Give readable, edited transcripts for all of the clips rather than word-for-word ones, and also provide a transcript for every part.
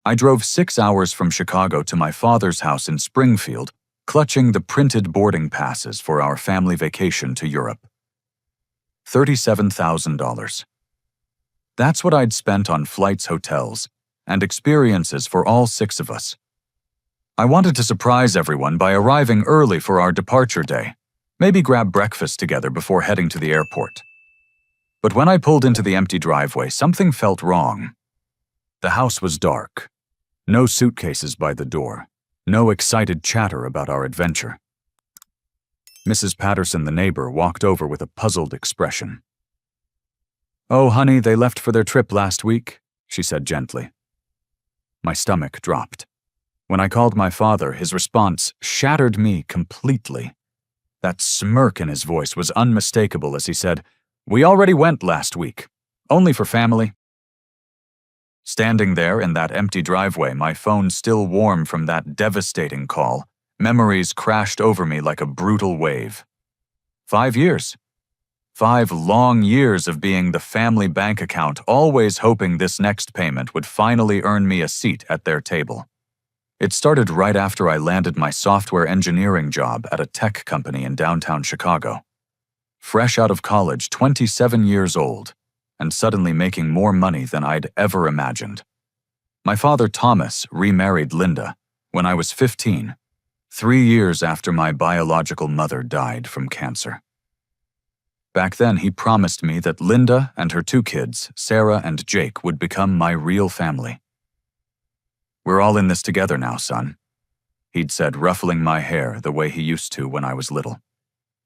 I drove 6 hours from Chicago to my father's house in Springfield, clutching the printed boarding passes for our family vacation to Europe. $37,000. That's what I'd spent on flights, hotels, and experiences for all 6 of us. I wanted to surprise everyone by arriving early for our departure day, maybe grab breakfast together before heading to the airport. But when I pulled into the empty driveway, something felt wrong. The house was dark. No suitcases by the door. No excited chatter about our adventure. Mrs. Patterson, the neighbor, walked over with a puzzled expression. "Oh, honey, they left for their trip last week," she said gently. My stomach dropped. When I called my father, his response shattered me completely. That smirk in his voice was unmistakable as he said, "We already went last week. Only for family." Standing there in that empty driveway, my phone still warm from that devastating call, memories crashed over me like a brutal wave. 5 years. 5 long years of being the family bank account, always hoping this next payment would finally earn me a seat at their table. It started right after I landed my software engineering job at a tech company in downtown Chicago. Fresh out of college, 27 years old, and suddenly making more money than I'd ever imagined. My father, Thomas, remarried Linda when I was 15, 3 years after my biological mother died from cancer. Back then, he promised me that Linda and her 2 kids, Sarah and Jake, would become my real family. "We're all in this together now, son," he'd said, ruffling my hair the way he used to when I was little.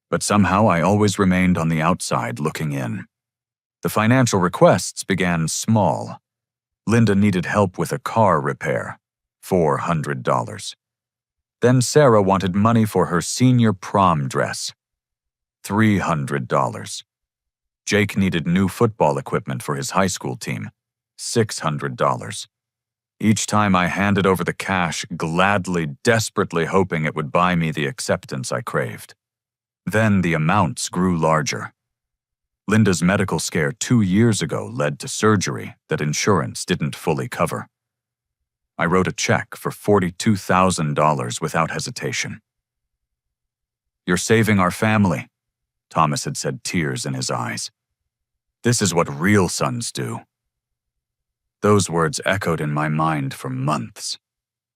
But somehow I always remained on the outside looking in. The financial requests began small. Linda needed help with a car repair, $400. Then Sarah wanted money for her senior prom dress, $300. Jake needed new football equipment for his high school team, $600. Each time I handed over the cash, gladly, desperately hoping it would buy me the acceptance I craved. Then the amounts grew larger. Linda's medical scare 2 years ago led to surgery that insurance didn't fully cover. I wrote a check for $42,000 without hesitation. "You're saving our family," Thomas had said, tears in his eyes. "This is what real sons do." Those words echoed in my mind for months.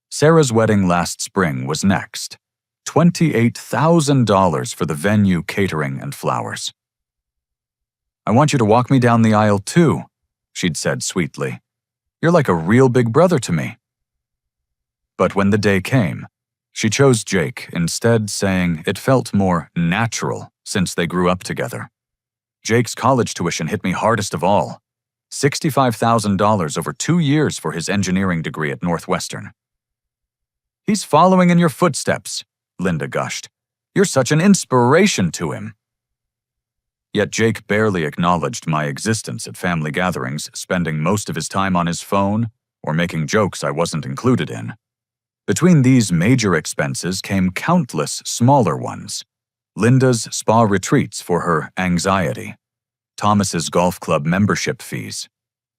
Sarah's wedding last spring was next. $28,000 for the venue, catering, and flowers. "I want you to walk me down the aisle too," she'd said sweetly. "You're like a real big brother to me." But when the day came, she chose Jake instead, saying it felt more natural since they grew up together. Jake's college tuition hit me hardest of all. $65,000 over 2 years for his engineering degree at Northwestern. "He's following in your footsteps," Linda gushed. "You're such an inspiration to him." Yet Jake barely acknowledged my existence at family gatherings, spending most of his time on his phone or making jokes I wasn't included in. Between these major expenses came countless smaller ones. Linda's spa retreats for her anxiety, Thomas's golf club membership fees,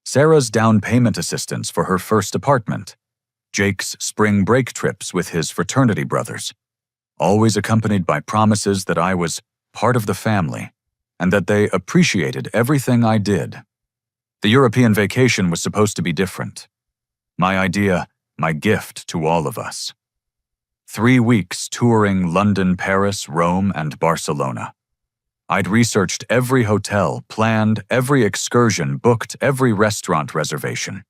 Sarah's down payment assistance for her first apartment, Jake's spring break trips with his fraternity brothers, always accompanied by promises that I was part of the family and that they appreciated everything I did. The European vacation was supposed to be different. My idea, my gift to all of us. 3 weeks touring London, Paris, Rome, and Barcelona. I'd researched every hotel, planned every excursion, booked every restaurant reservation.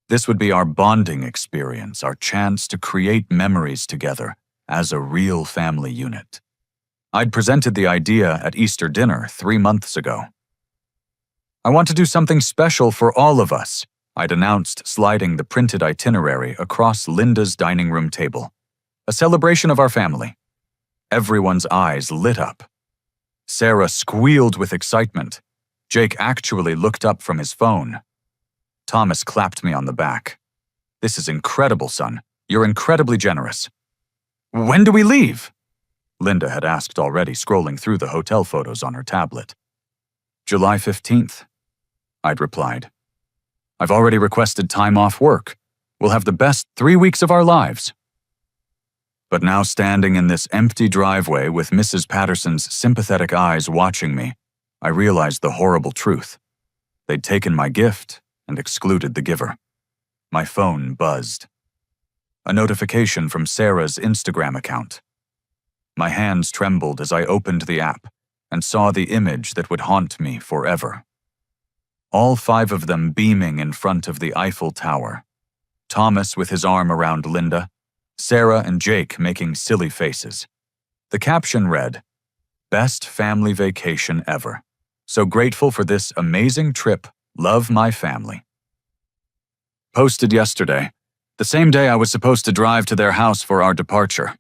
This would be our bonding experience, our chance to create memories together as a real family unit. I'd presented the idea at Easter dinner 3 months ago. "I want to do something special for all of us," I'd announced, sliding the printed itinerary across Linda's dining room table. "A celebration of our family." Everyone's eyes lit up. Sarah squealed with excitement. Jake actually looked up from his phone. Thomas clapped me on the back. "This is incredible, son. You're incredibly generous." "When do we leave?" Linda had asked already, scrolling through the hotel photos on her tablet. "July 15th, I'd replied. "I've already requested time off work. We'll have the best 3 weeks of our lives. But now, standing in this empty driveway with Mrs. Patterson's sympathetic eyes watching me, I realized the horrible truth. They'd taken my gift and excluded the giver. My phone buzzed. A notification from Sarah's Instagram account. My hands trembled as I opened the app and saw the image that would haunt me forever. All 5 of them beaming in front of the Eiffel Tower. Thomas with his arm around Linda, Sarah and Jake making silly faces. The caption read, "Best family vacation ever. So grateful for this amazing trip. Love my family." Posted yesterday, the same day I was supposed to drive to their house for our departure.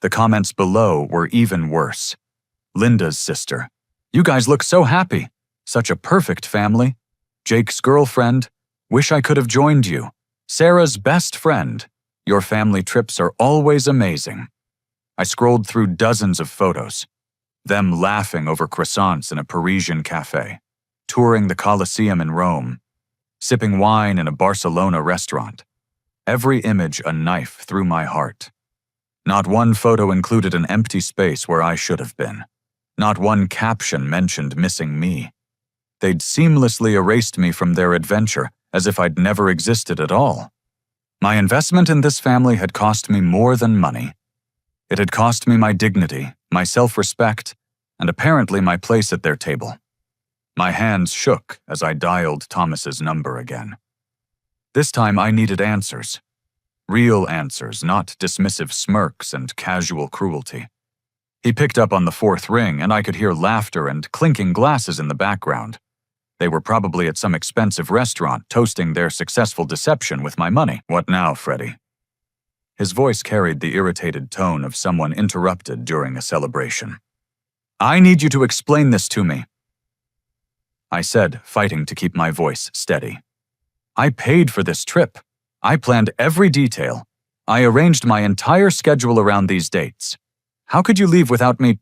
The comments below were even worse. Linda's sister, "You guys look so happy. Such a perfect family." Jake's girlfriend, "Wish I could have joined you." Sarah's best friend, "Your family trips are always amazing." I scrolled through dozens of photos. Them laughing over croissants in a Parisian cafe, touring the Colosseum in Rome, sipping wine in a Barcelona restaurant. Every image a knife through my heart. Not one photo included an empty space where I should have been. Not one caption mentioned missing me. They'd seamlessly erased me from their adventure as if I'd never existed at all. My investment in this family had cost me more than money. It had cost me my dignity, my self-respect, and apparently my place at their table. My hands shook as I dialed Thomas's number again. This time I needed answers. Real answers, not dismissive smirks and casual cruelty. He picked up on the 4th ring, and I could hear laughter and clinking glasses in the background. They were probably at some expensive restaurant toasting their successful deception with my money. "What now, Freddie?" His voice carried the irritated tone of someone interrupted during a celebration. "I need you to explain this to me," I said, fighting to keep my voice steady. "I paid for this trip. I planned every detail. I arranged my entire schedule around these dates. How could you leave without me?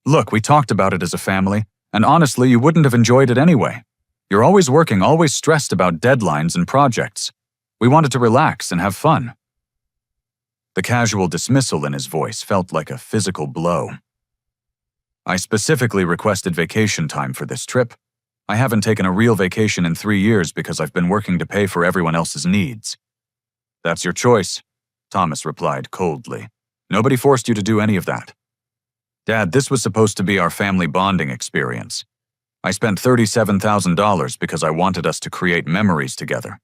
Look, we talked about it as a family, and honestly, you wouldn't have enjoyed it anyway. You're always working, always stressed about deadlines and projects. We wanted to relax and have fun." The casual dismissal in his voice felt like a physical blow. "I specifically requested vacation time for this trip. I haven't taken a real vacation in 3 years because I've been working to pay for everyone else's needs." "That's your choice," Thomas replied coldly. "Nobody forced you to do any of that. Dad, this was supposed to be our family bonding experience. I spent $37,000 because I wanted us to create memories together."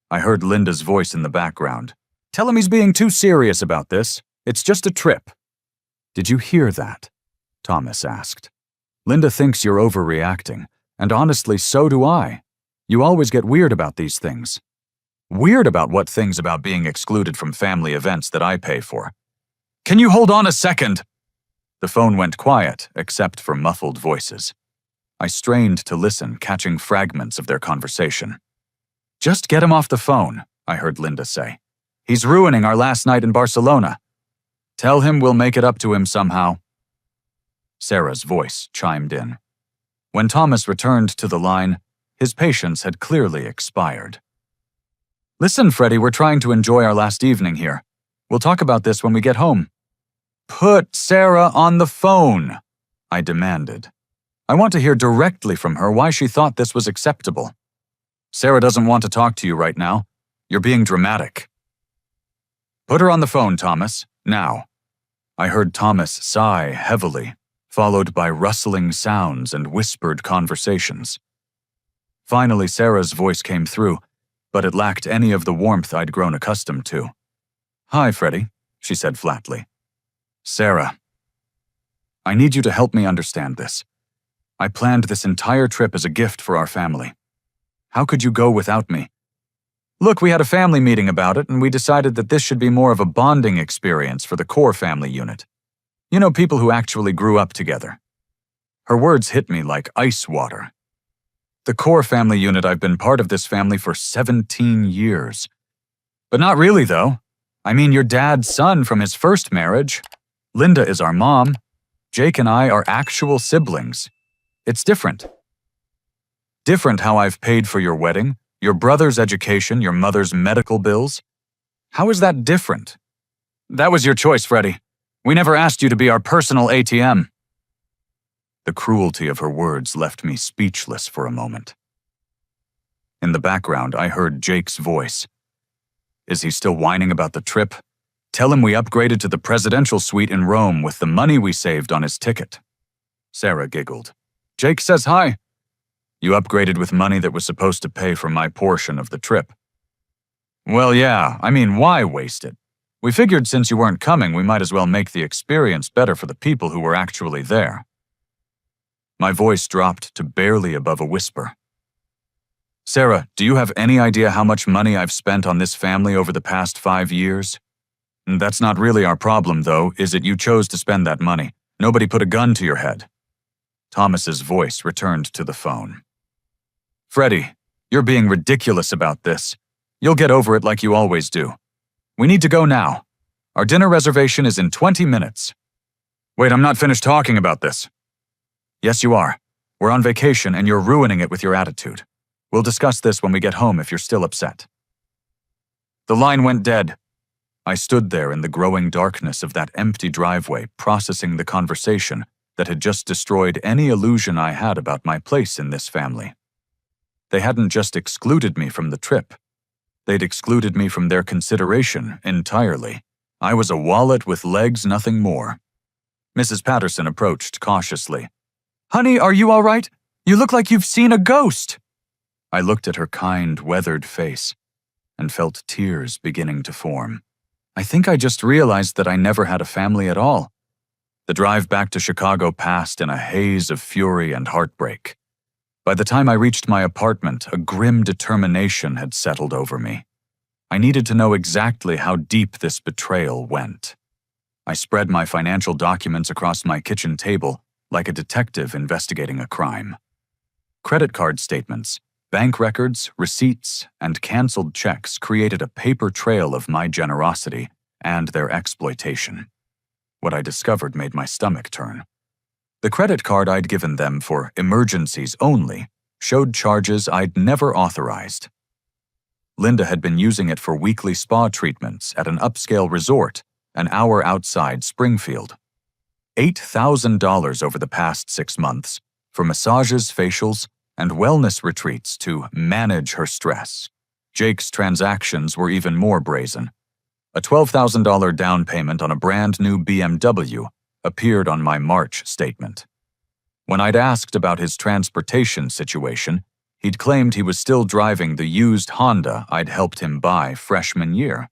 I heard Linda's voice in the background. "Tell him he's being too serious about this. It's just a trip." "Did you hear that?" Thomas asked. "Linda thinks you're overreacting, and honestly, so do I. You always get weird about these things." "Weird about what things about being excluded from family events that I pay for?" "Can you hold on a second?" The phone went quiet, except for muffled voices. I strained to listen, catching fragments of their conversation. "Just get him off the phone," I heard Linda say. "He's ruining our last night in Barcelona. Tell him we'll make it up to him somehow." Sarah's voice chimed in. When Thomas returned to the line, his patience had clearly expired. "Listen, Freddie, we're trying to enjoy our last evening here. We'll talk about this when we get home." "Put Sarah on the phone," I demanded. I want to hear directly from her why she thought this was acceptable. "Sarah doesn't want to talk to you right now. You're being dramatic." "Put her on the phone, Thomas, now." I heard Thomas sigh heavily, followed by rustling sounds and whispered conversations. Finally, Sarah's voice came through, but it lacked any of the warmth I'd grown accustomed to. "Hi, Freddie," she said flatly. "Sarah, I need you to help me understand this. I planned this entire trip as a gift for our family. How could you go without me? Look, we had a family meeting about it, and we decided that this should be more of a bonding experience for the core family unit. You know, people who actually grew up together." Her words hit me like ice water. The core family unit, I've been part of this family for 17 years. But not really, though. I mean, your dad's son from his first marriage. Linda is our mom. Jake and I are actual siblings. It's different. Different how I've paid for your wedding, Your brother's education, your mother's medical bills? How is that different? That was your choice, Freddie. We never asked you to be our personal ATM. The cruelty of her words left me speechless for a moment. In the background, I heard Jake's voice. Is he still whining about the trip? Tell him we upgraded to the presidential suite in Rome with the money we saved on his ticket. Sarah giggled. Jake says hi. You upgraded with money that was supposed to pay for my portion of the trip. Well, yeah, I mean, why waste it? We figured since you weren't coming, we might as well make the experience better for the people who were actually there. My voice dropped to barely above a whisper. Sarah, do you have any idea how much money I've spent on this family over the past 5 years? That's not really our problem, though, is it? You chose to spend that money. Nobody put a gun to your head. Thomas's voice returned to the phone. Freddie, you're being ridiculous about this. You'll get over it like you always do. We need to go now. Our dinner reservation is in 20 minutes. Wait, I'm not finished talking about this. Yes, you are. We're on vacation and you're ruining it with your attitude. We'll discuss this when we get home if you're still upset. The line went dead. I stood there in the growing darkness of that empty driveway, processing the conversation that had just destroyed any illusion I had about my place in this family. They hadn't just excluded me from the trip. They'd excluded me from their consideration entirely. I was a wallet with legs, nothing more. Mrs. Patterson approached cautiously. Honey, are you all right? You look like you've seen a ghost. I looked at her kind, weathered face and felt tears beginning to form. I think I just realized that I never had a family at all. The drive back to Chicago passed in a haze of fury and heartbreak. By the time I reached my apartment, a grim determination had settled over me. I needed to know exactly how deep this betrayal went. I spread my financial documents across my kitchen table like a detective investigating a crime. Credit card statements, bank records, receipts, and canceled checks created a paper trail of my generosity and their exploitation. What I discovered made my stomach turn. The credit card I'd given them for emergencies only showed charges I'd never authorized. Linda had been using it for weekly spa treatments at an upscale resort an hour outside Springfield. $8,000 over the past 6 months for massages, facials, and wellness retreats to manage her stress. Jake's transactions were even more brazen. A $12,000 down payment on a brand new BMW appeared on my March statement. When I'd asked about his transportation situation, he'd claimed he was still driving the used Honda I'd helped him buy freshman year.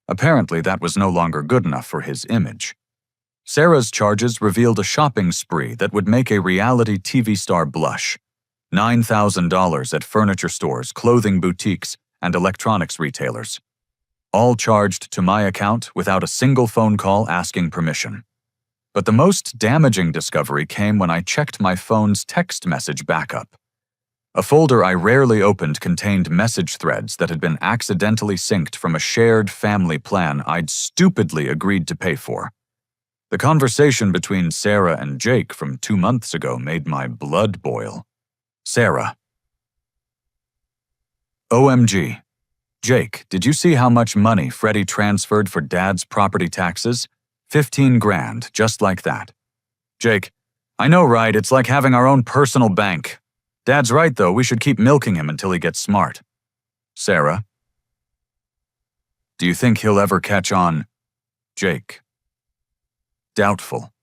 Apparently, that was no longer good enough for his image. Sarah's charges revealed a shopping spree that would make a reality TV star blush. $9,000 at furniture stores, clothing boutiques, and electronics retailers. All charged to my account without a single phone call asking permission. But the most damaging discovery came when I checked my phone's text message backup. A folder I rarely opened contained message threads that had been accidentally synced from a shared family plan I'd stupidly agreed to pay for. The conversation between Sarah and Jake from 2 months ago made my blood boil. Sarah. OMG. Jake, did you see how much money Freddie transferred for Dad's property taxes? 15 grand, just like that. Jake, I know, right? It's like having our own personal bank. Dad's right, though. We should keep milking him until he gets smart. Sarah. Do you think he'll ever catch on? Jake. Doubtful.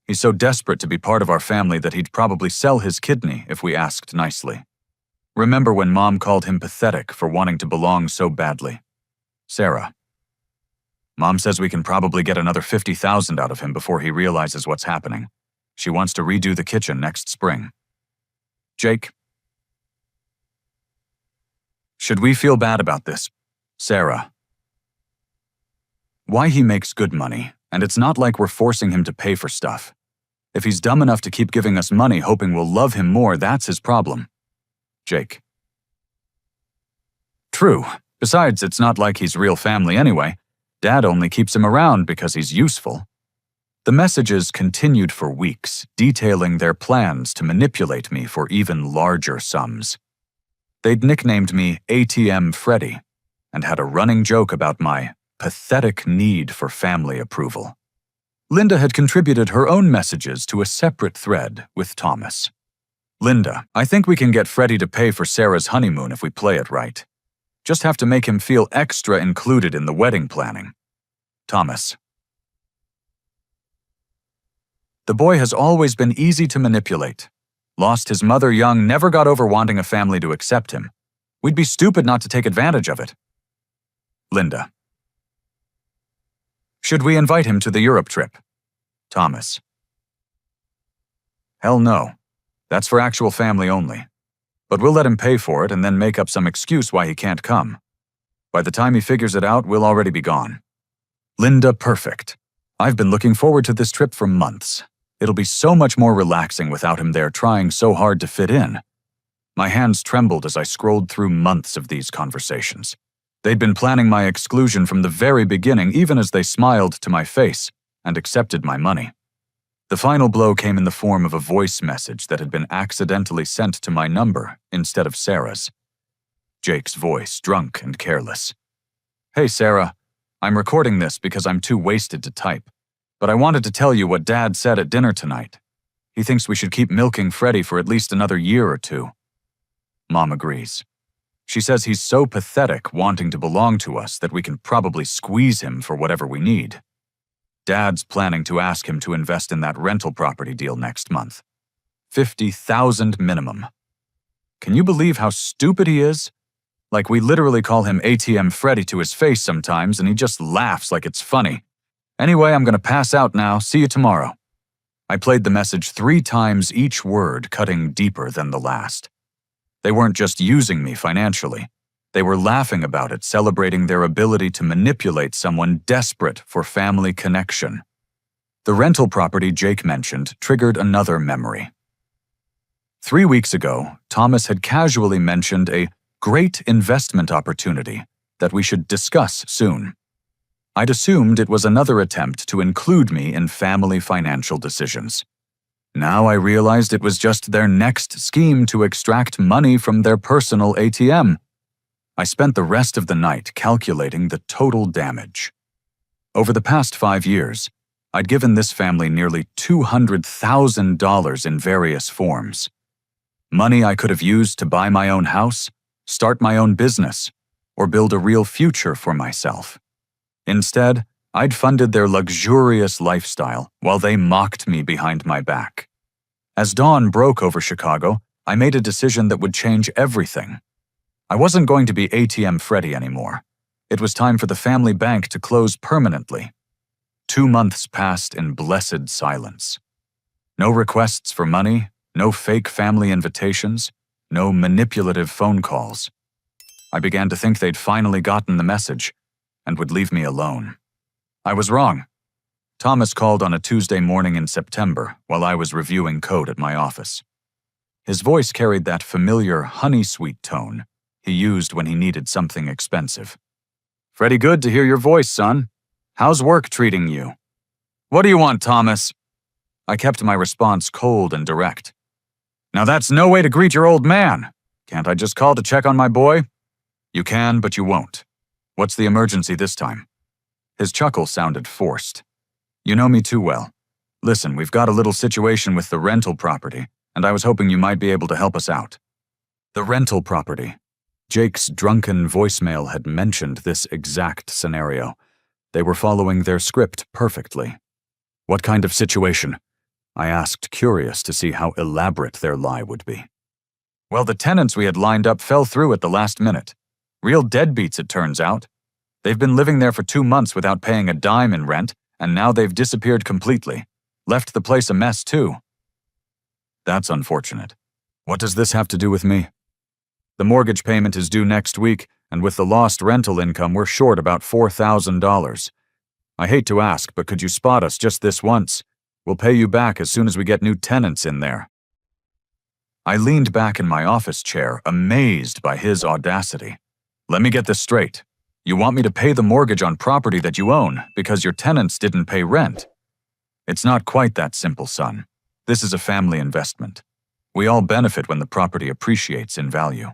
He's so desperate to be part of our family that he'd probably sell his kidney if we asked nicely. Remember when Mom called him pathetic for wanting to belong so badly? Sarah. Mom says we can probably get another $50,000 out of him before he realizes what's happening. She wants to redo the kitchen next spring. Jake. Should we feel bad about this? Sarah. Why, he makes good money, and it's not like we're forcing him to pay for stuff. If he's dumb enough to keep giving us money hoping we'll love him more, that's his problem. Jake. True. Besides, it's not like he's real family anyway. Dad only keeps him around because he's useful. The messages continued for weeks, detailing their plans to manipulate me for even larger sums. They'd nicknamed me ATM Freddy and had a running joke about my pathetic need for family approval. Linda had contributed her own messages to a separate thread with Thomas. Linda, I think we can get Freddy to pay for Sarah's honeymoon if we play it right. Just have to make him feel extra included in the wedding planning. Thomas. The boy has always been easy to manipulate. Lost his mother young, never got over wanting a family to accept him. We'd be stupid not to take advantage of it. Linda. Should we invite him to the Europe trip? Thomas. Hell no. That's for actual family only. But we'll let him pay for it and then make up some excuse why he can't come. By the time he figures it out, we'll already be gone. Linda, perfect. I've been looking forward to this trip for months. It'll be so much more relaxing without him there trying so hard to fit in. My hands trembled as I scrolled through months of these conversations. They'd been planning my exclusion from the very beginning, even as they smiled to my face and accepted my money. The final blow came in the form of a voice message that had been accidentally sent to my number instead of Sarah's. Jake's voice, drunk and careless. Hey, Sarah. I'm recording this because I'm too wasted to type, but I wanted to tell you what Dad said at dinner tonight. He thinks we should keep milking Freddy for at least another year or two. Mom agrees. She says he's so pathetic wanting to belong to us that we can probably squeeze him for whatever we need. Dad's planning to ask him to invest in that rental property deal next month. $50,000 minimum. Can you believe how stupid he is? Like, we literally call him ATM Freddy to his face sometimes and he just laughs like it's funny. Anyway, I'm gonna pass out now. See you tomorrow. I played the message 3 times, each word cutting deeper than the last. They weren't just using me financially. They were laughing about it, celebrating their ability to manipulate someone desperate for family connection. The rental property Jake mentioned triggered another memory. 3 weeks ago, Thomas had casually mentioned a great investment opportunity that we should discuss soon. I'd assumed it was another attempt to include me in family financial decisions. Now I realized it was just their next scheme to extract money from their personal ATM. I spent the rest of the night calculating the total damage. Over the past 5 years, I'd given this family nearly $200,000 in various forms. Money I could have used to buy my own house, start my own business, or build a real future for myself. Instead, I'd funded their luxurious lifestyle while they mocked me behind my back. As dawn broke over Chicago, I made a decision that would change everything. I wasn't going to be ATM Freddy anymore. It was time for the family bank to close permanently. 2 months passed in blessed silence. No requests for money, no fake family invitations, no manipulative phone calls. I began to think they'd finally gotten the message and would leave me alone. I was wrong. Thomas called on a Tuesday morning in September while I was reviewing code at my office. His voice carried that familiar honey-sweet tone he used when he needed something expensive. "Pretty good to hear your voice, son. How's work treating you?" "What do you want, Thomas?" I kept my response cold and direct. "Now that's no way to greet your old man. Can't I just call to check on my boy?" "You can, but you won't. What's the emergency this time?" His chuckle sounded forced. "You know me too well. Listen, we've got a little situation with the rental property, and I was hoping you might be able to help us out." The rental property. Jake's drunken voicemail had mentioned this exact scenario. They were following their script perfectly. "What kind of situation?" I asked, curious to see how elaborate their lie would be. "Well, the tenants we had lined up fell through at the last minute. Real deadbeats, it turns out. They've been living there for 2 months without paying a dime in rent, and now they've disappeared completely. Left the place a mess, too." "That's unfortunate. What does this have to do with me?" "The mortgage payment is due next week, and with the lost rental income, we're short about $4,000. I hate to ask, but could you spot us just this once? We'll pay you back as soon as we get new tenants in there." I leaned back in my office chair, amazed by his audacity. "Let me get this straight. You want me to pay the mortgage on property that you own because your tenants didn't pay rent? It's not quite that simple, son. This is a family investment. We all benefit when the property appreciates in value."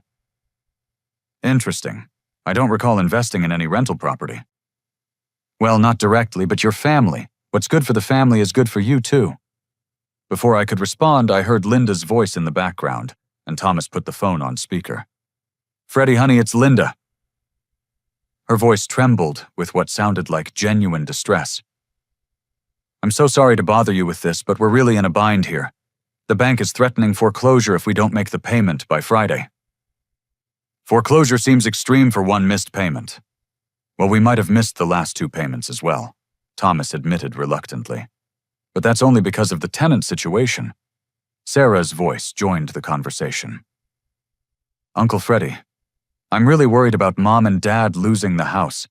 Interesting. I don't recall investing in any rental property. Well, not directly, but your family. What's good for the family is good for you, too. Before I could respond, I heard Linda's voice in the background, and Thomas put the phone on speaker. Freddie, honey, it's Linda. Her voice trembled with what sounded like genuine distress. I'm so sorry to bother you with this, but we're really in a bind here. The bank is threatening foreclosure if we don't make the payment by Friday. Foreclosure seems extreme for one missed payment. Well, we might have missed the last 2 payments as well, Thomas admitted reluctantly. But that's only because of the tenant situation. Sarah's voice joined the conversation. Uncle Freddie, I'm really worried about Mom and Dad losing the house.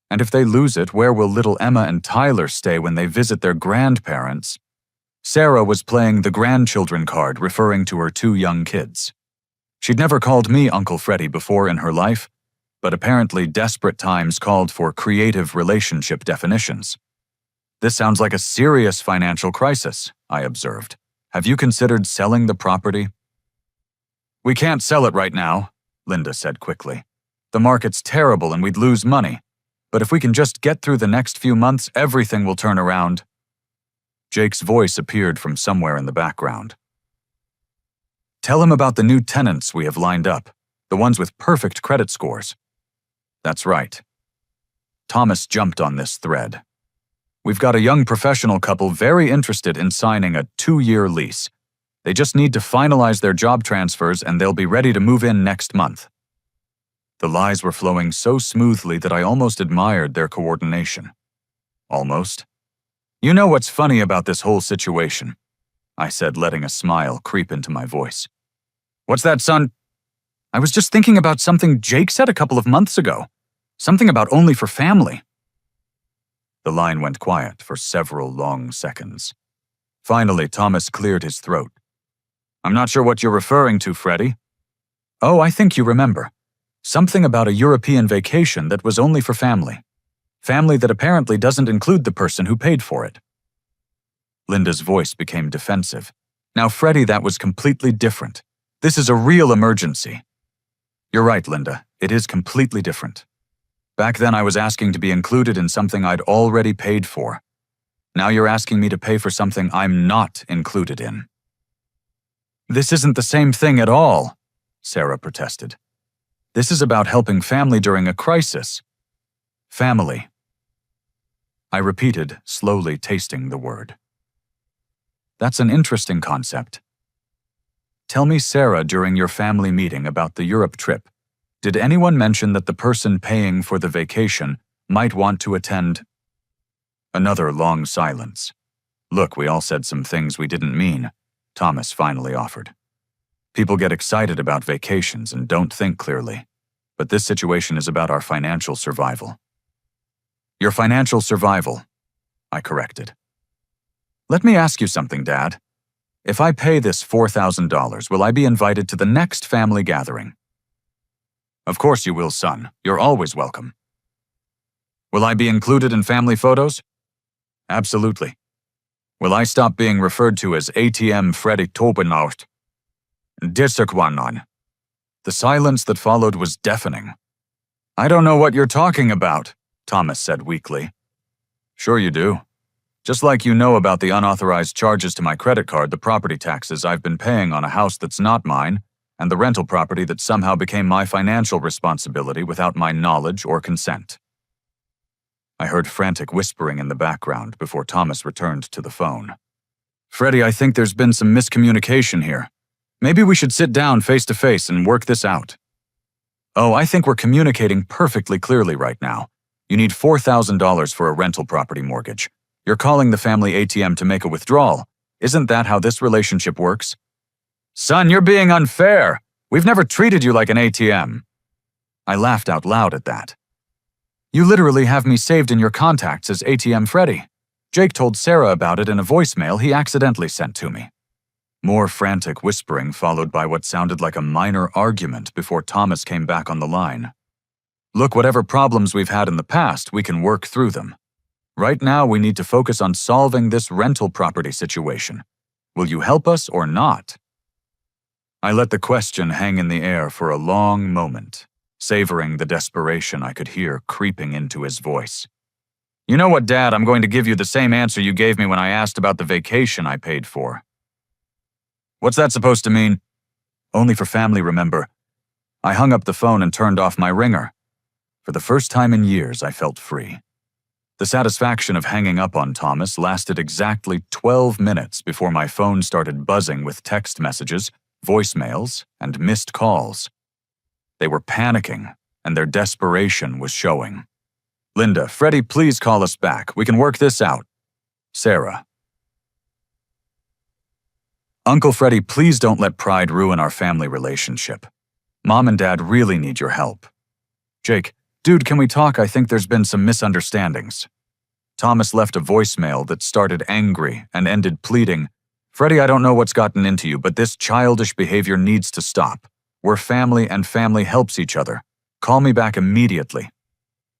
And if they lose it, where will little Emma and Tyler stay when they visit their grandparents? Sarah was playing the grandchildren card, referring to her 2 young kids. She'd never called me Uncle Freddie before in her life, but apparently desperate times called for creative relationship definitions. This sounds like a serious financial crisis, I observed. Have you considered selling the property? We can't sell it right now, Linda said quickly. The market's terrible and we'd lose money. But if we can just get through the next few months, everything will turn around. Jake's voice appeared from somewhere in the background. Tell him about the new tenants we have lined up, the ones with perfect credit scores. That's right. Thomas jumped on this thread. We've got a young professional couple very interested in signing a 2-year lease. They just need to finalize their job transfers and they'll be ready to move in next month. The lies were flowing so smoothly that I almost admired their coordination. Almost. You know what's funny about this whole situation? I said, letting a smile creep into my voice. What's that, son? I was just thinking about something Jake said a couple of months ago. Something about only for family. The line went quiet for several long seconds. Finally, Thomas cleared his throat. I'm not sure what you're referring to, Freddie. Oh, I think you remember. Something about a European vacation that was only for family. Family that apparently doesn't include the person who paid for it. Linda's voice became defensive. Now, Freddie, that was completely different. This is a real emergency. You're right, Linda. It is completely different. Back then, I was asking to be included in something I'd already paid for. Now you're asking me to pay for something I'm not included in. This isn't the same thing at all, Sarah protested. This is about helping family during a crisis. Family. I repeated, slowly tasting the word. That's an interesting concept. Tell me, Sarah, during your family meeting about the Europe trip, did anyone mention that the person paying for the vacation might want to attend? Another long silence. Look, we all said some things we didn't mean, Thomas finally offered. People get excited about vacations and don't think clearly, but this situation is about our financial survival. Your financial survival, I corrected. Let me ask you something, Dad. If I pay this $4,000, will I be invited to the next family gathering? Of course you will, son. You're always welcome. Will I be included in family photos? Absolutely. Will I stop being referred to as ATM Freddie Tobinaut? Disserkwanan. The silence that followed was deafening. I don't know what you're talking about, Thomas said weakly. Sure you do. Just like you know about the unauthorized charges to my credit card, the property taxes I've been paying on a house that's not mine, and the rental property that somehow became my financial responsibility without my knowledge or consent. I heard frantic whispering in the background before Thomas returned to the phone. Freddie, I think there's been some miscommunication here. Maybe we should sit down face to face and work this out. Oh, I think we're communicating perfectly clearly right now. You need $4,000 for a rental property mortgage. You're calling the family ATM to make a withdrawal. Isn't that how this relationship works? Son, you're being unfair. We've never treated you like an ATM. I laughed out loud at that. You literally have me saved in your contacts as ATM Freddie. Jake told Sarah about it in a voicemail he accidentally sent to me. More frantic whispering followed by what sounded like a minor argument before Thomas came back on the line. Look, whatever problems we've had in the past, we can work through them. Right now, we need to focus on solving this rental property situation. Will you help us or not? I let the question hang in the air for a long moment, savoring the desperation I could hear creeping into his voice. You know what, Dad, I'm going to give you the same answer you gave me when I asked about the vacation I paid for. What's that supposed to mean? Only for family, remember. I hung up the phone and turned off my ringer. For the first time in years, I felt free. The satisfaction of hanging up on Thomas lasted exactly 12 minutes before my phone started buzzing with text messages, voicemails, and missed calls. They were panicking, and their desperation was showing. Linda, Freddie, please call us back. We can work this out. Sarah. Uncle Freddie, please don't let pride ruin our family relationship. Mom and Dad really need your help. Jake, dude, can we talk? I think there's been some misunderstandings. Thomas left a voicemail that started angry and ended pleading, Freddie, I don't know what's gotten into you, but this childish behavior needs to stop. We're family and family helps each other. Call me back immediately.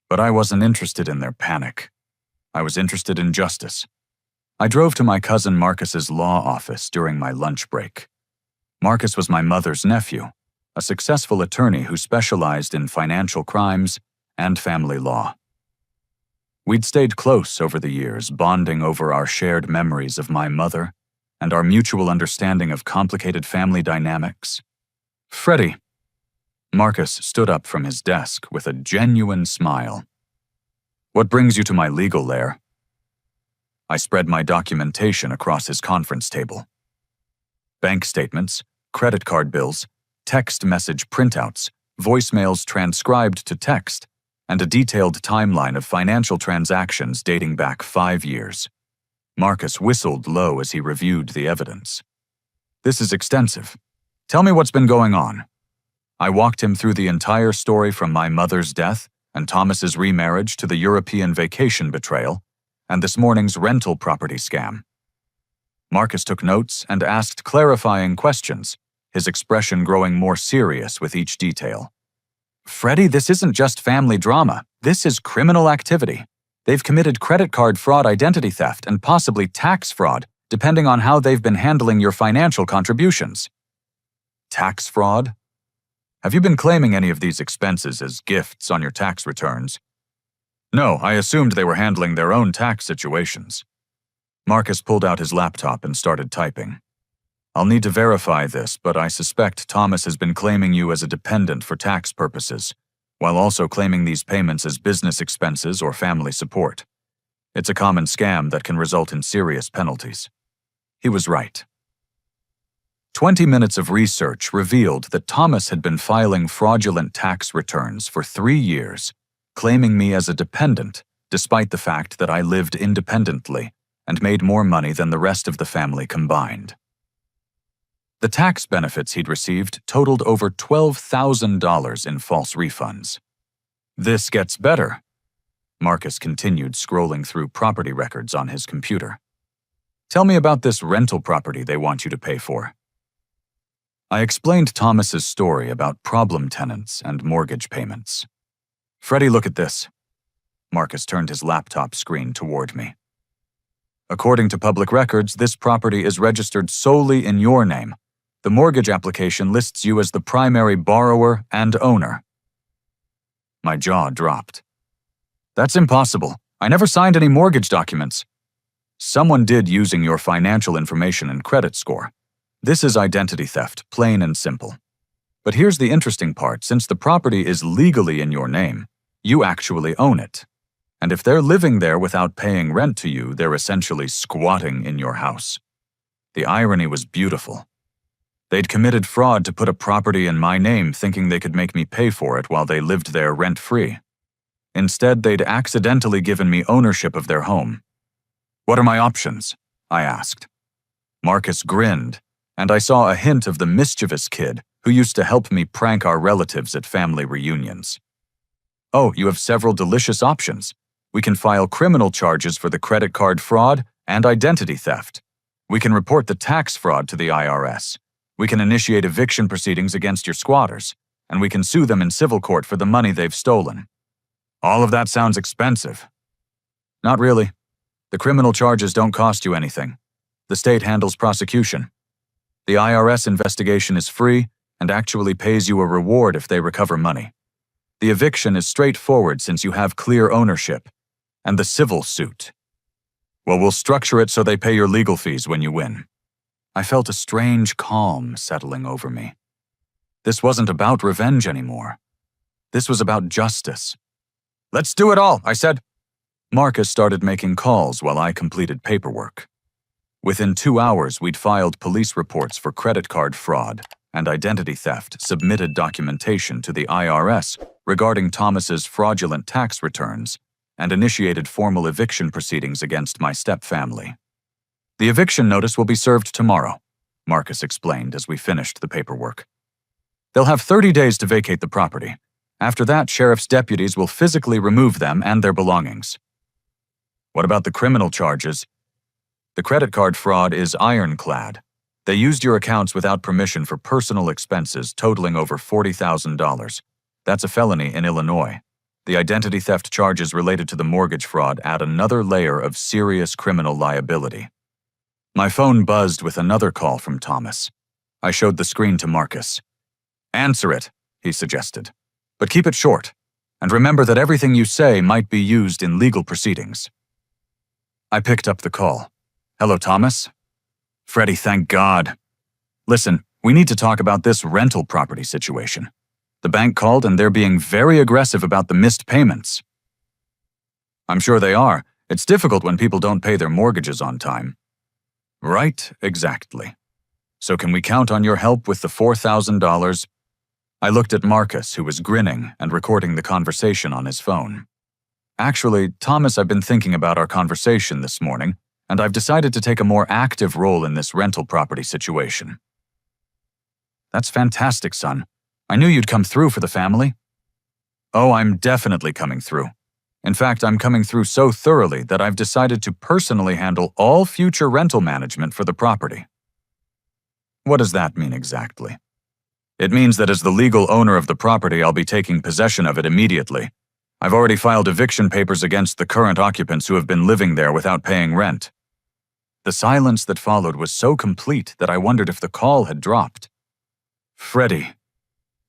But I wasn't interested in their panic. I was interested in justice. I drove to my cousin Marcus's law office during my lunch break. Marcus was my mother's nephew, a successful attorney who specialized in financial crimes and family law. We'd stayed close over the years, bonding over our shared memories of my mother and our mutual understanding of complicated family dynamics. Freddie. Marcus stood up from his desk with a genuine smile. What brings you to my legal lair? I spread my documentation across his conference table. Bank statements, credit card bills, text message printouts, voicemails transcribed to text, and a detailed timeline of financial transactions dating back 5 years. Marcus whistled low as he reviewed the evidence. This is extensive. Tell me what's been going on. I walked him through the entire story from my mother's death and Thomas's remarriage to the European vacation betrayal and this morning's rental property scam. Marcus took notes and asked clarifying questions, his expression growing more serious with each detail. Freddie, this isn't just family drama. This is criminal activity. They've committed credit card fraud, identity theft, and possibly tax fraud, depending on how they've been handling your financial contributions. Tax fraud? Have you been claiming any of these expenses as gifts on your tax returns? No, I assumed they were handling their own tax situations. Marcus pulled out his laptop and started typing. I'll need to verify this, but I suspect Thomas has been claiming you as a dependent for tax purposes, while also claiming these payments as business expenses or family support. It's a common scam that can result in serious penalties. He was right. 20 minutes of research revealed that Thomas had been filing fraudulent tax returns for 3 years, claiming me as a dependent, despite the fact that I lived independently and made more money than the rest of the family combined. The tax benefits he'd received totaled over $12,000 in false refunds. This gets better. Marcus continued scrolling through property records on his computer. Tell me about this rental property they want you to pay for. I explained Thomas's story about problem tenants and mortgage payments. Freddie, look at this. Marcus turned his laptop screen toward me. According to public records, this property is registered solely in your name. The mortgage application lists you as the primary borrower and owner. My jaw dropped. That's impossible. I never signed any mortgage documents. Someone did using your financial information and credit score. This is identity theft, plain and simple. But here's the interesting part. Since the property is legally in your name, you actually own it. And if they're living there without paying rent to you, they're essentially squatting in your house. The irony was beautiful. They'd committed fraud to put a property in my name thinking they could make me pay for it while they lived there rent-free. Instead, they'd accidentally given me ownership of their home. What are my options? I asked. Marcus grinned, and I saw a hint of the mischievous kid who used to help me prank our relatives at family reunions. Oh, you have several delicious options. We can file criminal charges for the credit card fraud and identity theft. We can report the tax fraud to the IRS. We can initiate eviction proceedings against your squatters, and we can sue them in civil court for the money they've stolen. All of that sounds expensive. Not really. The criminal charges don't cost you anything. The state handles prosecution. The IRS investigation is free and actually pays you a reward if they recover money. The eviction is straightforward since you have clear ownership. And the civil suit. Well, we'll structure it so they pay your legal fees when you win. I felt a strange calm settling over me. This wasn't about revenge anymore. This was about justice. Let's do it all, I said. Marcus started making calls while I completed paperwork. Within 2 hours, we'd filed police reports for credit card fraud and identity theft, submitted documentation to the IRS regarding Thomas's fraudulent tax returns, and initiated formal eviction proceedings against my stepfamily. The eviction notice will be served tomorrow, Marcus explained as we finished the paperwork. They'll have 30 days to vacate the property. After that, sheriff's deputies will physically remove them and their belongings. What about the criminal charges? The credit card fraud is ironclad. They used your accounts without permission for personal expenses totaling over $40,000. That's a felony in Illinois. The identity theft charges related to the mortgage fraud add another layer of serious criminal liability. My phone buzzed with another call from Thomas. I showed the screen to Marcus. Answer it, he suggested. But keep it short, and remember that everything you say might be used in legal proceedings. I picked up the call. Hello, Thomas? Freddie, thank God. Listen, we need to talk about this rental property situation. The bank called and they're being very aggressive about the missed payments. I'm sure they are. It's difficult when people don't pay their mortgages on time. Right, exactly. So can we count on your help with the $4,000? I looked at Marcus, who was grinning and recording the conversation on his phone. Actually, Thomas, I've been thinking about our conversation this morning, and I've decided to take a more active role in this rental property situation. That's fantastic, son. I knew you'd come through for the family. Oh, I'm definitely coming through. In fact, I'm coming through so thoroughly that I've decided to personally handle all future rental management for the property. What does that mean exactly? It means that as the legal owner of the property, I'll be taking possession of it immediately. I've already filed eviction papers against the current occupants who have been living there without paying rent. The silence that followed was so complete that I wondered if the call had dropped. Freddie.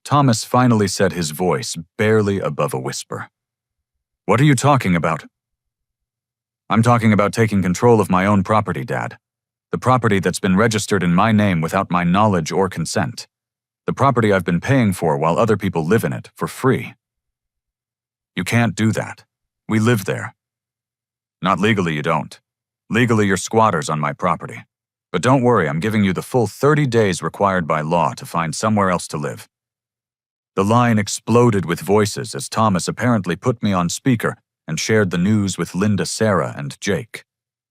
Thomas finally said, his voice barely above a whisper. What are you talking about? I'm talking about taking control of my own property, Dad. The property that's been registered in my name without my knowledge or consent. The property I've been paying for while other people live in it for free. You can't do that. We live there. Not legally, you don't. Legally, you're squatters on my property. But don't worry, I'm giving you the full 30 days required by law to find somewhere else to live. The line exploded with voices as Thomas apparently put me on speaker and shared the news with Linda, Sarah, and Jake.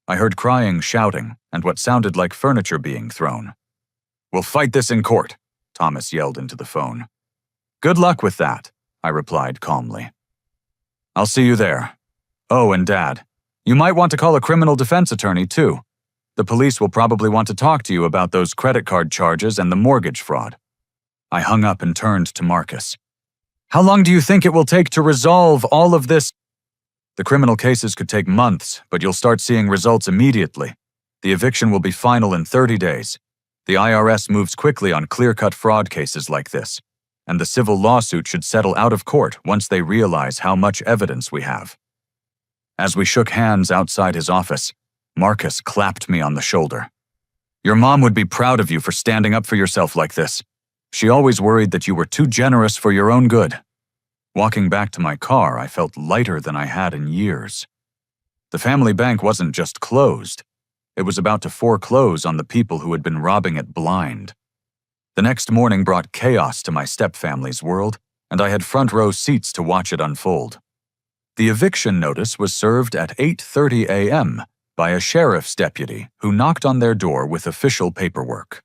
I heard crying, shouting, and what sounded like furniture being thrown. We'll fight this in court, Thomas yelled into the phone. Good luck with that, I replied calmly. I'll see you there. Oh, and Dad, you might want to call a criminal defense attorney too. The police will probably want to talk to you about those credit card charges and the mortgage fraud. I hung up and turned to Marcus. How long do you think it will take to resolve all of this? The criminal cases could take months, but you'll start seeing results immediately. The eviction will be final in 30 days. The IRS moves quickly on clear-cut fraud cases like this, and the civil lawsuit should settle out of court once they realize how much evidence we have. As we shook hands outside his office, Marcus clapped me on the shoulder. Your mom would be proud of you for standing up for yourself like this. She always worried that you were too generous for your own good. Walking back to my car, I felt lighter than I had in years. The family bank wasn't just closed. It was about to foreclose on the people who had been robbing it blind. The next morning brought chaos to my stepfamily's world, and I had front-row seats to watch it unfold. The eviction notice was served at 8:30 a.m. by a sheriff's deputy who knocked on their door with official paperwork.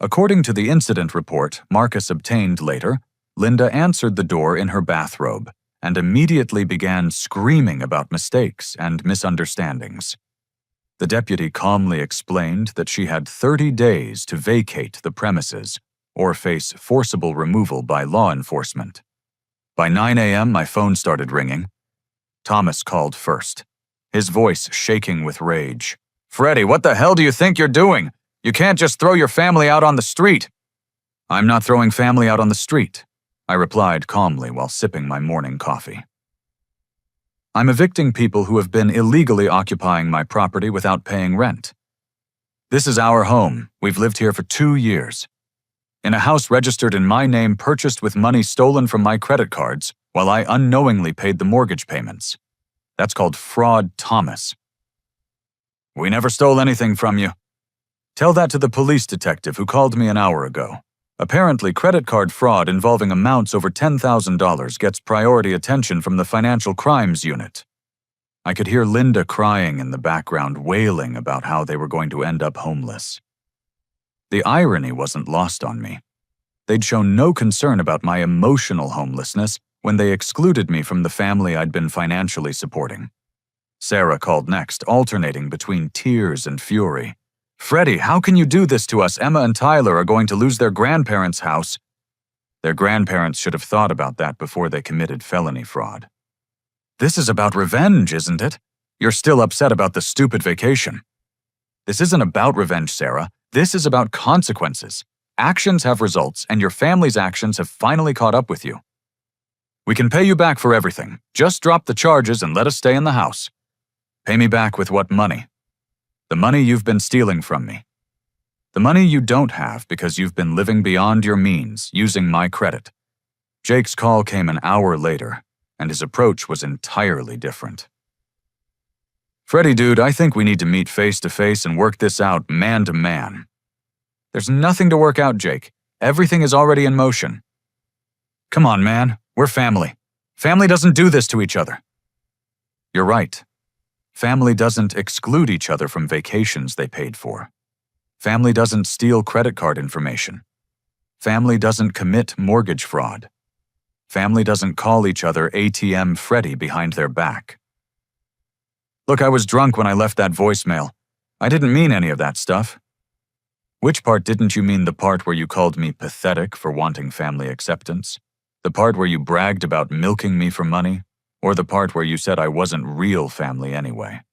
According to the incident report Marcus obtained later, Linda answered the door in her bathrobe and immediately began screaming about mistakes and misunderstandings. The deputy calmly explained that she had 30 days to vacate the premises or face forcible removal by law enforcement. By 9 a.m., my phone started ringing. Thomas called first, his voice shaking with rage. Freddie, what the hell do you think you're doing? You can't just throw your family out on the street. I'm not throwing family out on the street. I replied calmly while sipping my morning coffee. I'm evicting people who have been illegally occupying my property without paying rent. This is our home. We've lived here for 2 years. In a house registered in my name, purchased with money stolen from my credit cards, while I unknowingly paid the mortgage payments. That's called fraud, Thomas. We never stole anything from you. Tell that to the police detective who called me an hour ago. Apparently, credit card fraud involving amounts over $10,000 gets priority attention from the Financial Crimes Unit. I could hear Linda crying in the background, wailing about how they were going to end up homeless. The irony wasn't lost on me. They'd shown no concern about my emotional homelessness when they excluded me from the family I'd been financially supporting. Sarah called next, alternating between tears and fury. Freddie, how can you do this to us? Emma and Tyler are going to lose their grandparents' house. Their grandparents should have thought about that before they committed felony fraud. This is about revenge, isn't it? You're still upset about the stupid vacation. This isn't about revenge, Sarah. This is about consequences. Actions have results, and your family's actions have finally caught up with you. We can pay you back for everything. Just drop the charges and let us stay in the house. Pay me back with what money? The money you've been stealing from me. The money you don't have because you've been living beyond your means, using my credit. Jake's call came an hour later, and his approach was entirely different. Freddie, dude, I think we need to meet face to face and work this out man to man. There's nothing to work out, Jake. Everything is already in motion. Come on, man. We're family. Family doesn't do this to each other. You're right. Family doesn't exclude each other from vacations they paid for. Family doesn't steal credit card information. Family doesn't commit mortgage fraud. Family doesn't call each other ATM Freddy behind their back. Look, I was drunk when I left that voicemail. I didn't mean any of that stuff. Which part didn't you mean? The part where you called me pathetic for wanting family acceptance? The part where you bragged about milking me for money? Or the part where you said I wasn't real family anyway?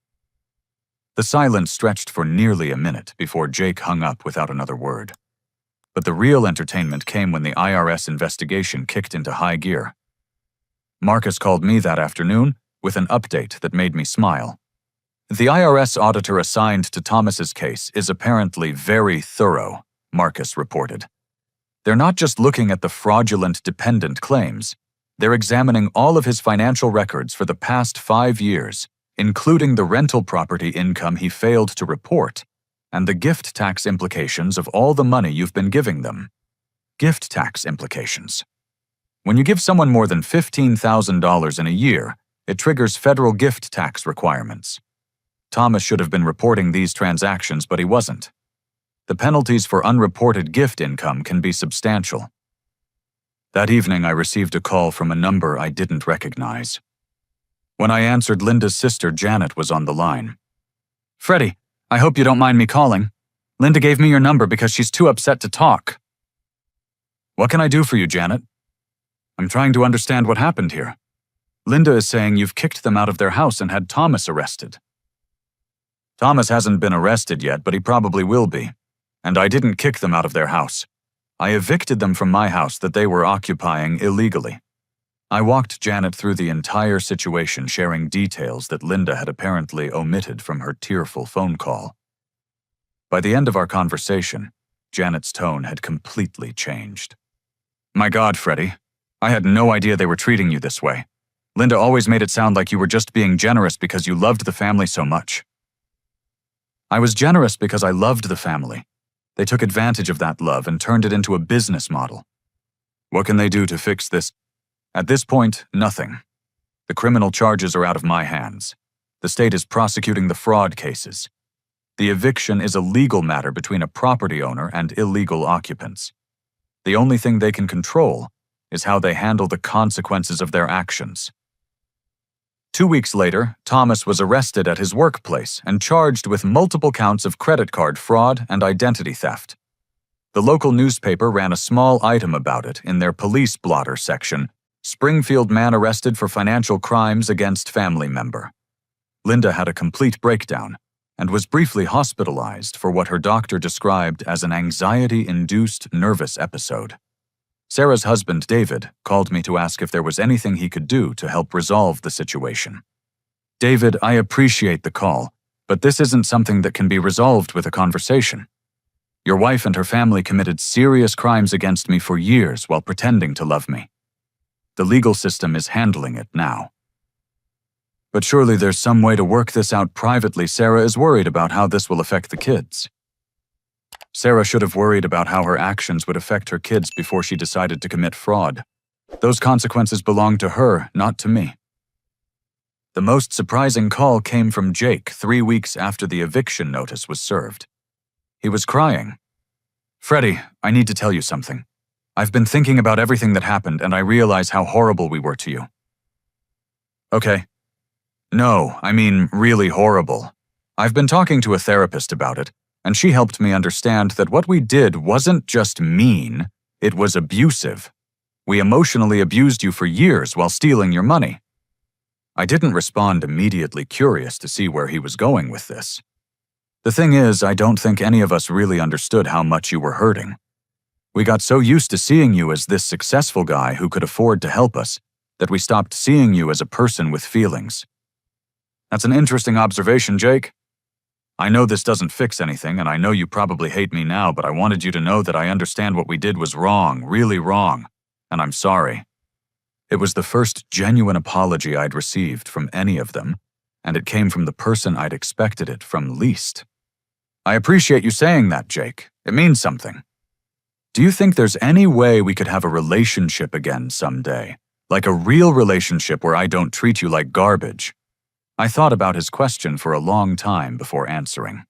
The silence stretched for nearly a minute before Jake hung up without another word. But the real entertainment came when the IRS investigation kicked into high gear. Marcus called me that afternoon with an update that made me smile. The IRS auditor assigned to Thomas's case is apparently very thorough, Marcus reported. They're not just looking at the fraudulent dependent claims. They're examining all of his financial records for the past 5 years, including the rental property income he failed to report, and the gift tax implications of all the money you've been giving them. Gift tax implications. When you give someone more than $15,000 in a year, it triggers federal gift tax requirements. Thomas should have been reporting these transactions, but he wasn't. The penalties for unreported gift income can be substantial. That evening, I received a call from a number I didn't recognize. When I answered, Linda's sister, Janet, was on the line. Freddie, I hope you don't mind me calling. Linda gave me your number because she's too upset to talk. What can I do for you, Janet? I'm trying to understand what happened here. Linda is saying you've kicked them out of their house and had Thomas arrested. Thomas hasn't been arrested yet, but he probably will be. And I didn't kick them out of their house. I evicted them from my house that they were occupying illegally. I walked Janet through the entire situation, sharing details that Linda had apparently omitted from her tearful phone call. By the end of our conversation, Janet's tone had completely changed. My God, Freddie, I had no idea they were treating you this way. Linda always made it sound like you were just being generous because you loved the family so much. I was generous because I loved the family. They took advantage of that love and turned it into a business model. What can they do to fix this? At this point, nothing. The criminal charges are out of my hands. The state is prosecuting the fraud cases. The eviction is a legal matter between a property owner and illegal occupants. The only thing they can control is how they handle the consequences of their actions. 2 weeks later, Thomas was arrested at his workplace and charged with multiple counts of credit card fraud and identity theft. The local newspaper ran a small item about it in their police blotter section. Springfield man arrested for financial crimes against family member. Linda had a complete breakdown and was briefly hospitalized for what her doctor described as an anxiety-induced nervous episode. Sarah's husband, David, called me to ask if there was anything he could do to help resolve the situation. David, I appreciate the call, but this isn't something that can be resolved with a conversation. Your wife and her family committed serious crimes against me for years while pretending to love me. The legal system is handling it now. But surely there's some way to work this out privately. Sarah is worried about how this will affect the kids. Sarah should have worried about how her actions would affect her kids before she decided to commit fraud. Those consequences belong to her, not to me. The most surprising call came from Jake 3 weeks after the eviction notice was served. He was crying. Freddie, I need to tell you something. I've been thinking about everything that happened and I realize how horrible we were to you. Okay. No, I mean really horrible. I've been talking to a therapist about it, and she helped me understand that what we did wasn't just mean, it was abusive. We emotionally abused you for years while stealing your money. I didn't respond immediately, curious to see where he was going with this. The thing is, I don't think any of us really understood how much you were hurting. We got so used to seeing you as this successful guy who could afford to help us that we stopped seeing you as a person with feelings. That's an interesting observation, Jake. I know this doesn't fix anything, and I know you probably hate me now, but I wanted you to know that I understand what we did was wrong, really wrong, and I'm sorry. It was the first genuine apology I'd received from any of them, and it came from the person I'd expected it from least. I appreciate you saying that, Jake. It means something. Do you think there's any way we could have a relationship again someday? Like a real relationship where I don't treat you like garbage? I thought about his question for a long time before answering.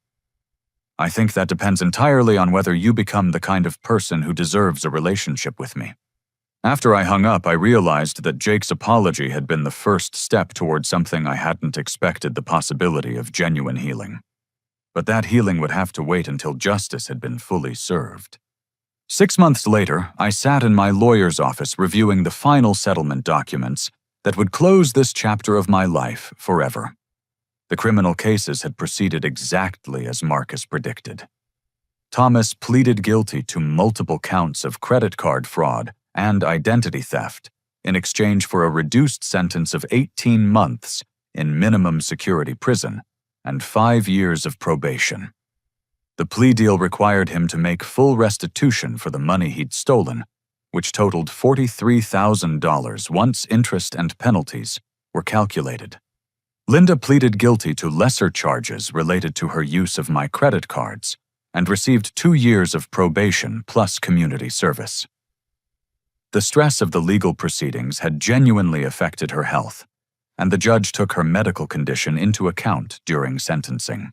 I think that depends entirely on whether you become the kind of person who deserves a relationship with me. After I hung up, I realized that Jake's apology had been the first step toward something I hadn't expected, the possibility of genuine healing. But that healing would have to wait until justice had been fully served. 6 months later, I sat in my lawyer's office reviewing the final settlement documents that would close this chapter of my life forever. The criminal cases had proceeded exactly as Marcus predicted. Thomas pleaded guilty to multiple counts of credit card fraud and identity theft in exchange for a reduced sentence of 18 months in minimum security prison and 5 years of probation. The plea deal required him to make full restitution for the money he'd stolen, which totaled $43,000 once interest and penalties were calculated. Linda pleaded guilty to lesser charges related to her use of my credit cards and received 2 years of probation plus community service. The stress of the legal proceedings had genuinely affected her health, and the judge took her medical condition into account during sentencing.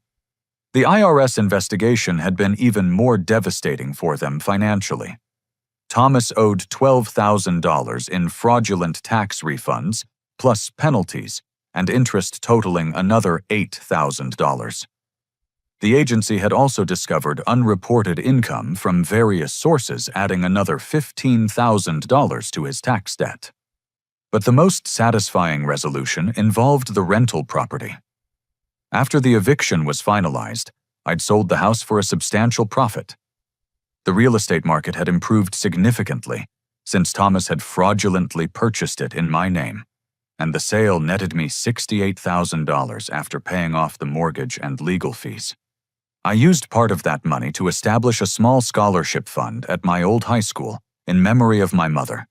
The IRS investigation had been even more devastating for them financially. Thomas owed $12,000 in fraudulent tax refunds, plus penalties, and interest totaling another $8,000. The agency had also discovered unreported income from various sources, adding another $15,000 to his tax debt. But the most satisfying resolution involved the rental property. After the eviction was finalized, I'd sold the house for a substantial profit. The real estate market had improved significantly since Thomas had fraudulently purchased it in my name, and the sale netted me $68,000 after paying off the mortgage and legal fees. I used part of that money to establish a small scholarship fund at my old high school in memory of my mother.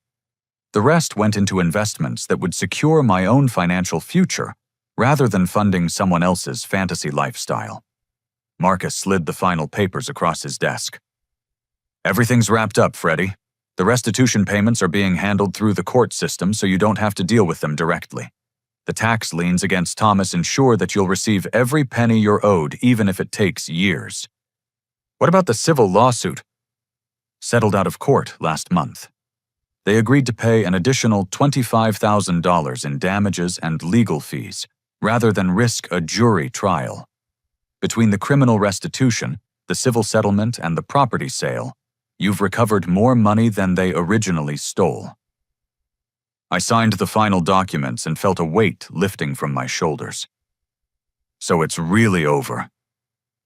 The rest went into investments that would secure my own financial future rather than funding someone else's fantasy lifestyle. Marcus slid the final papers across his desk. Everything's wrapped up, Freddie. The restitution payments are being handled through the court system so you don't have to deal with them directly. The tax liens against Thomas ensure that you'll receive every penny you're owed, even if it takes years. What about the civil lawsuit? Settled out of court last month. They agreed to pay an additional $25,000 in damages and legal fees, rather than risk a jury trial. Between the criminal restitution, the civil settlement, and the property sale, you've recovered more money than they originally stole. I signed the final documents and felt a weight lifting from my shoulders. So it's really over.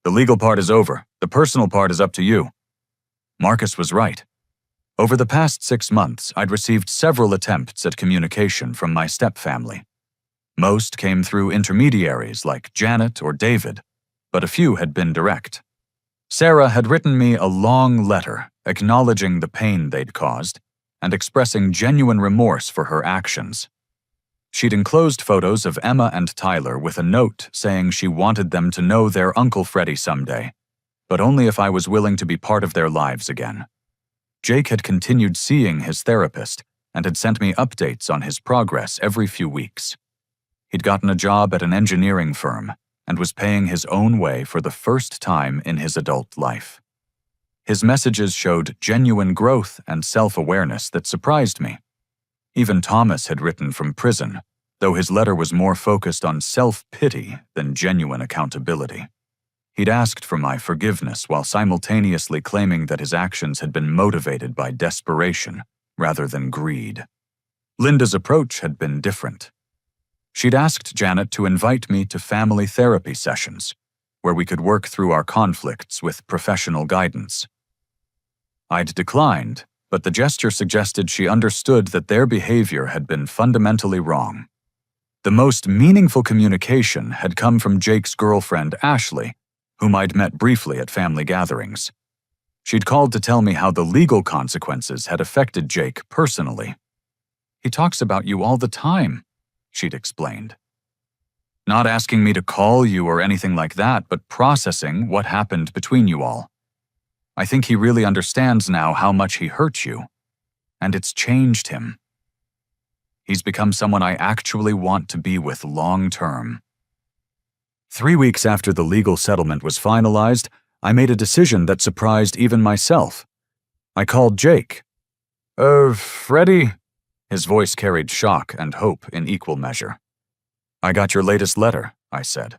The legal part is over. The personal part is up to you. Marcus was right. Over the past 6 months, I'd received several attempts at communication from my stepfamily. Most came through intermediaries like Janet or David, but a few had been direct. Sarah had written me a long letter acknowledging the pain they'd caused and expressing genuine remorse for her actions. She'd enclosed photos of Emma and Tyler with a note saying she wanted them to know their Uncle Freddie someday, but only if I was willing to be part of their lives again. Jake had continued seeing his therapist and had sent me updates on his progress every few weeks. He'd gotten a job at an engineering firm and was paying his own way for the first time in his adult life. His messages showed genuine growth and self-awareness that surprised me. Even Thomas had written from prison, though his letter was more focused on self-pity than genuine accountability. He'd asked for my forgiveness while simultaneously claiming that his actions had been motivated by desperation rather than greed. Linda's approach had been different. She'd asked Janet to invite me to family therapy sessions, where we could work through our conflicts with professional guidance. I'd declined, but the gesture suggested she understood that their behavior had been fundamentally wrong. The most meaningful communication had come from Jake's girlfriend, Ashley, whom I'd met briefly at family gatherings. She'd called to tell me how the legal consequences had affected Jake personally. "He talks about you all the time," she'd explained. "Not asking me to call you or anything like that, but processing what happened between you all. I think he really understands now how much he hurt you, and it's changed him. He's become someone I actually want to be with long term." 3 weeks after the legal settlement was finalized, I made a decision that surprised even myself. I called Jake. Freddie?" His voice carried shock and hope in equal measure. "I got your latest letter," I said.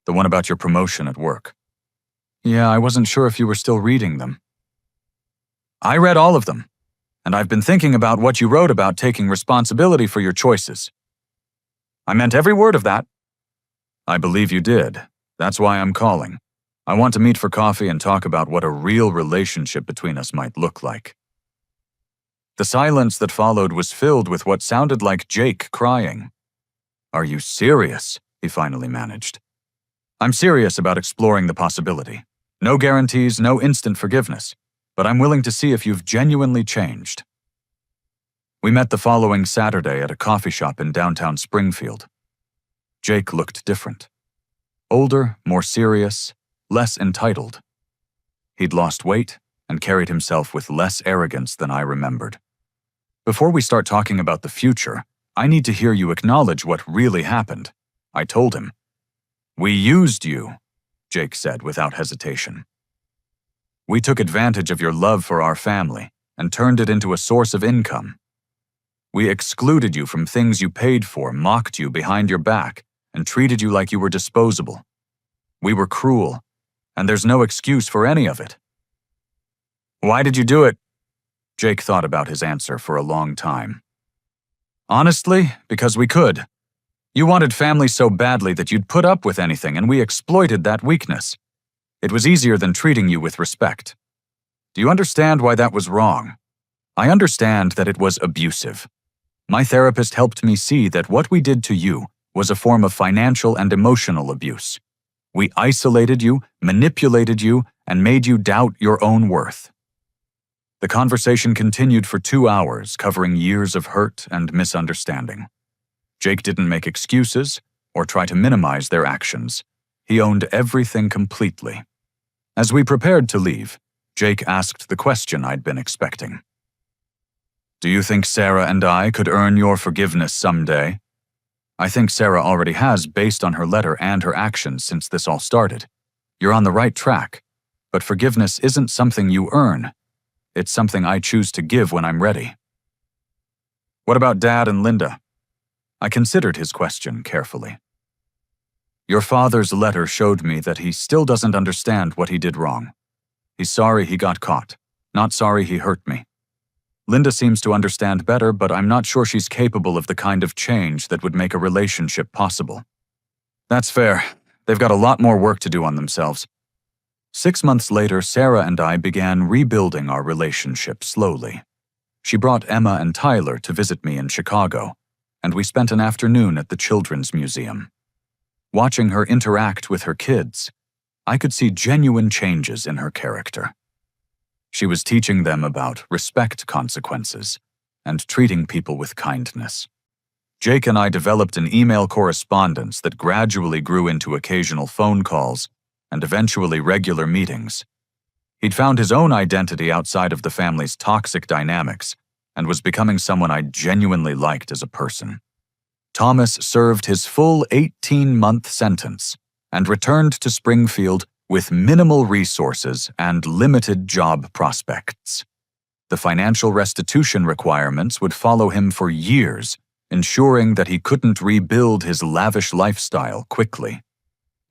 "The one about your promotion at work." "Yeah, I wasn't sure if you were still reading them." "I read all of them, and I've been thinking about what you wrote about taking responsibility for your choices. I meant every word of that." "I believe you did. That's why I'm calling. I want to meet for coffee and talk about what a real relationship between us might look like." The silence that followed was filled with what sounded like Jake crying. "Are you serious?" he finally managed. "I'm serious about exploring the possibility. No guarantees, no instant forgiveness, but I'm willing to see if you've genuinely changed." We met the following Saturday at a coffee shop in downtown Springfield. Jake looked different. Older, more serious, less entitled. He'd lost weight and carried himself with less arrogance than I remembered. "Before we start talking about the future, I need to hear you acknowledge what really happened," I told him. "We used you," Jake said without hesitation. "We took advantage of your love for our family and turned it into a source of income. We excluded you from things you paid for, mocked you behind your back, and treated you like you were disposable. We were cruel, and there's no excuse for any of it." "Why did you do it?" Jake thought about his answer for a long time. "Honestly, because we could. You wanted family so badly that you'd put up with anything, and we exploited that weakness. It was easier than treating you with respect. Do you understand why that was wrong? I understand that it was abusive. My therapist helped me see that what we did to you was a form of financial and emotional abuse. We isolated you, manipulated you, and made you doubt your own worth." The conversation continued for 2 hours, covering years of hurt and misunderstanding. Jake didn't make excuses or try to minimize their actions. He owned everything completely. As we prepared to leave, Jake asked the question I'd been expecting. "Do you think Sarah and I could earn your forgiveness someday?" "I think Sarah already has based on her letter and her actions since this all started. You're on the right track, but forgiveness isn't something you earn. It's something I choose to give when I'm ready." "What about Dad and Linda?" I considered his question carefully. "Your father's letter showed me that he still doesn't understand what he did wrong. He's sorry he got caught, not sorry he hurt me. Linda seems to understand better, but I'm not sure she's capable of the kind of change that would make a relationship possible." "That's fair. They've got a lot more work to do on themselves." 6 months later, Sarah and I began rebuilding our relationship slowly. She brought Emma and Tyler to visit me in Chicago, and we spent an afternoon at the Children's Museum. Watching her interact with her kids, I could see genuine changes in her character. She was teaching them about respect consequences and treating people with kindness. Jake and I developed an email correspondence that gradually grew into occasional phone calls and eventually regular meetings. He'd found his own identity outside of the family's toxic dynamics and was becoming someone I genuinely liked as a person. Thomas served his full 18-month sentence and returned to Springfield with minimal resources and limited job prospects. The financial restitution requirements would follow him for years, ensuring that he couldn't rebuild his lavish lifestyle quickly.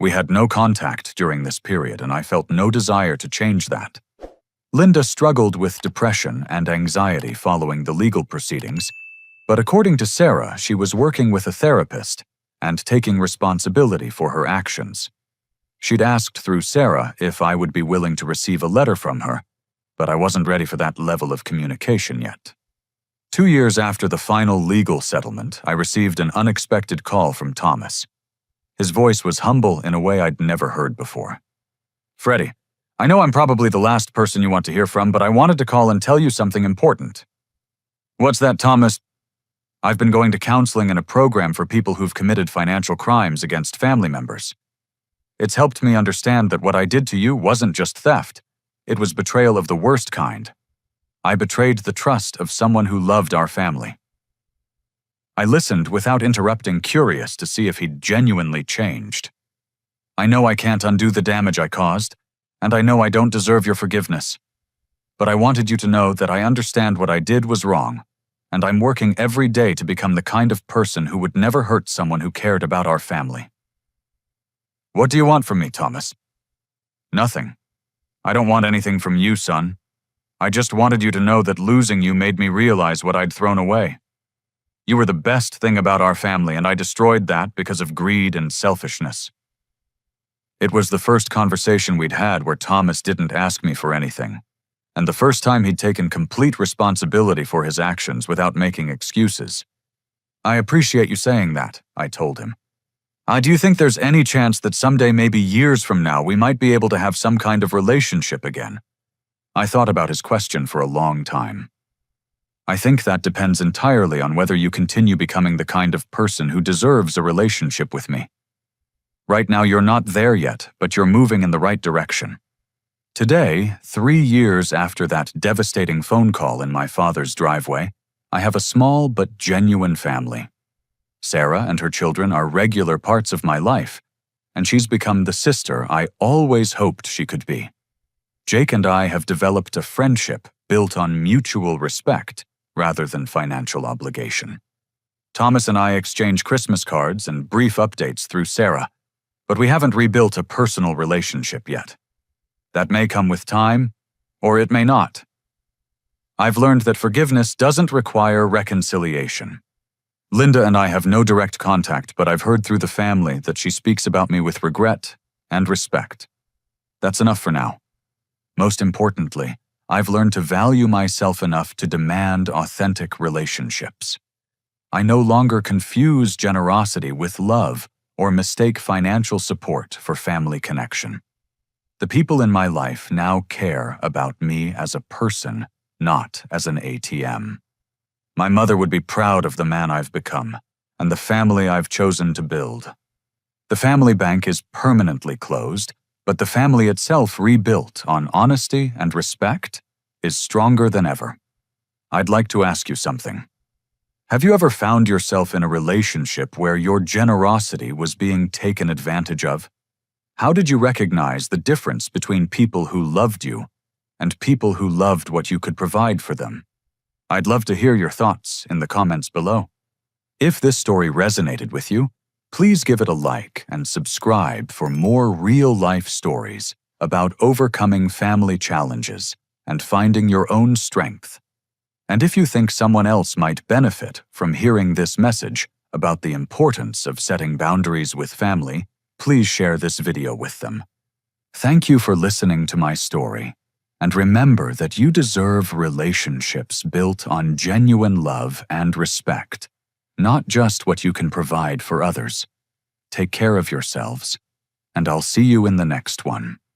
We had no contact during this period, and I felt no desire to change that. Linda struggled with depression and anxiety following the legal proceedings, but according to Sarah, she was working with a therapist and taking responsibility for her actions. She'd asked through Sarah if I would be willing to receive a letter from her, but I wasn't ready for that level of communication yet. 2 years after the final legal settlement, I received an unexpected call from Thomas. His voice was humble in a way I'd never heard before. "Freddie, I know I'm probably the last person you want to hear from, but I wanted to call and tell you something important." "What's that, Thomas?" "I've been going to counseling and a program for people who've committed financial crimes against family members. It's helped me understand that what I did to you wasn't just theft. It was betrayal of the worst kind. I betrayed the trust of someone who loved our family." I listened without interrupting, curious to see if he'd genuinely changed. "I know I can't undo the damage I caused, and I know I don't deserve your forgiveness. But I wanted you to know that I understand what I did was wrong, and I'm working every day to become the kind of person who would never hurt someone who cared about our family." "What do you want from me, Thomas?" "Nothing. I don't want anything from you, son. I just wanted you to know that losing you made me realize what I'd thrown away. You were the best thing about our family, and I destroyed that because of greed and selfishness." It was the first conversation we'd had where Thomas didn't ask me for anything, and the first time he'd taken complete responsibility for his actions without making excuses. "I appreciate you saying that," I told him. Do you think there's any chance that someday, maybe years from now, we might be able to have some kind of relationship again?" I thought about his question for a long time. "I think that depends entirely on whether you continue becoming the kind of person who deserves a relationship with me. Right now, you're not there yet, but you're moving in the right direction." Today, 3 years after that devastating phone call in my father's driveway, I have a small but genuine family. Sarah and her children are regular parts of my life, and she's become the sister I always hoped she could be. Jake and I have developed a friendship built on mutual respect rather than financial obligation. Thomas and I exchange Christmas cards and brief updates through Sarah, but we haven't rebuilt a personal relationship yet. That may come with time, or it may not. I've learned that forgiveness doesn't require reconciliation. Linda and I have no direct contact, but I've heard through the family that she speaks about me with regret and respect. That's enough for now. Most importantly, I've learned to value myself enough to demand authentic relationships. I no longer confuse generosity with love or mistake financial support for family connection. The people in my life now care about me as a person, not as an ATM. My mother would be proud of the man I've become and the family I've chosen to build. The family bank is permanently closed, but the family itself, rebuilt on honesty and respect, is stronger than ever. I'd like to ask you something. Have you ever found yourself in a relationship where your generosity was being taken advantage of? How did you recognize the difference between people who loved you and people who loved what you could provide for them? I'd love to hear your thoughts in the comments below. If this story resonated with you, please give it a like and subscribe for more real-life stories about overcoming family challenges and finding your own strength. And if you think someone else might benefit from hearing this message about the importance of setting boundaries with family, please share this video with them. Thank you for listening to my story, and remember that you deserve relationships built on genuine love and respect, not just what you can provide for others. Take care of yourselves, and I'll see you in the next one.